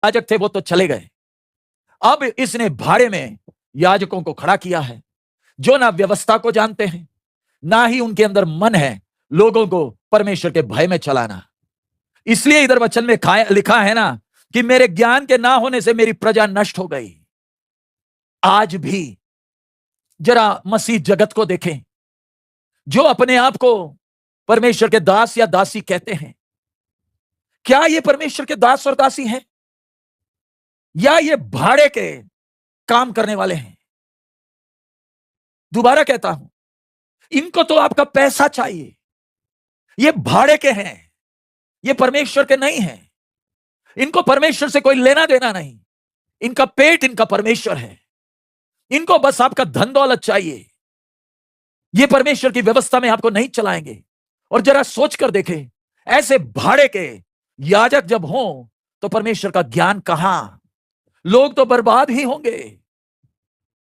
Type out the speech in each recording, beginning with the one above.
याजक थे वो तो चले गए। अब इसने भाड़े में याजकों को खड़ा किया है, जो ना व्यवस्था को जानते हैं, ना ही उनके अंदर मन है लोगों को परमेश्वर के भय में चलाना। इसलिए इधर वचन में लिखा है ना कि मेरे ज्ञान के ना होने से मेरी प्रजा नष्ट हो गई। आज भी जरा मसीह जगत को देखें, जो अपने आप को परमेश्वर के दास या दासी कहते हैं, क्या ये परमेश्वर के दास और दासी हैं, या ये भाड़े के काम करने वाले हैं? दोबारा कहता हूं, इनको तो आपका पैसा चाहिए। ये भाड़े के हैं, ये परमेश्वर के नहीं हैं। इनको परमेश्वर से कोई लेना देना नहीं। इनका पेट इनका परमेश्वर है। इनको बस आपका धन दौलत चाहिए। ये परमेश्वर की व्यवस्था में आपको नहीं चलाएंगे। और जरा सोच कर देखें, ऐसे भाड़े के याजक जब हों तो परमेश्वर का ज्ञान कहां? लोग तो बर्बाद ही होंगे।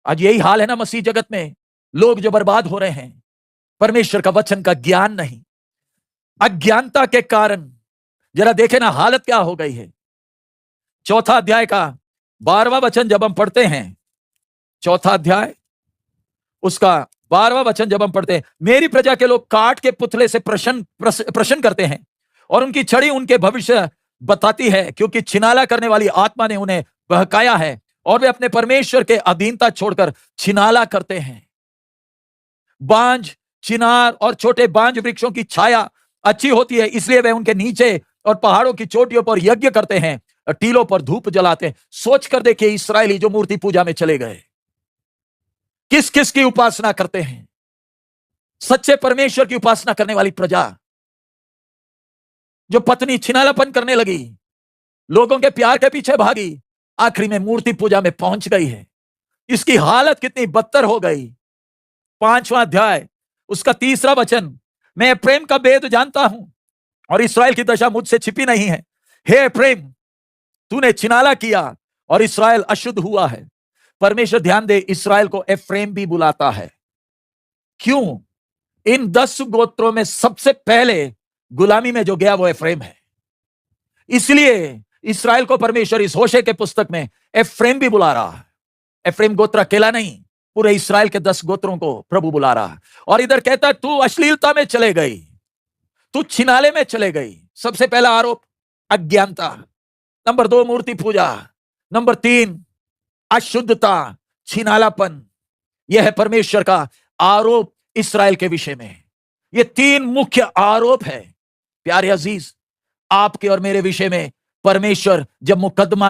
आज यही हाल है ना मसीह जगत में, लोग जो बर्बाद हो रहे हैं, परमेश्वर का वचन का ज्ञान नहीं, अज्ञानता के कारण। जरा देखें ना हालत क्या हो गई है। चौथा अध्याय का 12वां वचन जब हम पढ़ते हैं, चौथा अध्याय उसका 12वां वचन जब हम पढ़ते हैं, मेरी प्रजा के लोग काठ के पुतले से प्रश्न करते हैं और उनकी छड़ी उनके भविष्य बताती है, क्योंकि छिनाला करने वाली आत्मा ने उन्हें बहकाया है और वे अपने परमेश्वर के अधीनता छोड़कर छिनाला करते हैं। बांज, चिनार और छोटे बांज वृक्षों की छाया अच्छी होती है, इसलिए वे उनके नीचे और पहाड़ों की चोटियों पर यज्ञ करते हैं, टीलों पर धूप जलाते हैं। सोच कर देखिए, इस्राएली जो मूर्ति पूजा में चले गए, किस किस की उपासना करते हैं? सच्चे परमेश्वर की उपासना करने वाली प्रजा। जो पत्नी छिनालापन करने लगी, लोगों के प्यार के पीछे भागी, आखिरी में मूर्ति पूजा में पहुंच गई है। इसकी हालत कितनी बदतर हो गई। 5वां अध्याय उसका 3रा वचन, मैं प्रेम का भेद जानता हूं और इस्राएल की दशा मुझसे छिपी नहीं है। हे प्रेम, तूने छिनाला किया और इस्राएल अशुद्ध हुआ है। परमेश्वर, ध्यान दे, इस्राएल को एफ्रेम भी बुलाता है। क्यों? इन 10 गोत्रों में सबसे पहले गुलामी में जो गया वो एफ्रेम है। इसलिए इस्राएल को परमेश्वर इस होशे के पुस्तक में एफ्रेम भी बुला रहा है। एफ्रेम गोत्र अकेला नहीं, पूरे इस्राएल के 10 गोत्रों को प्रभु बुला रहा है। और इधर कहता है, तू अश्लीलता में चले गई, तू छिनाले में चले गई। सबसे पहला आरोप अज्ञानता, नंबर 2 मूर्ति पूजा, नंबर 3 अशुद्धता, छिनालापन। यह है परमेश्वर का आरोप इस्राएल के विषय में। ये 3 मुख्य आरोप है। प्यारे अजीज, आपके और मेरे विषय में परमेश्वर जब मुकदमा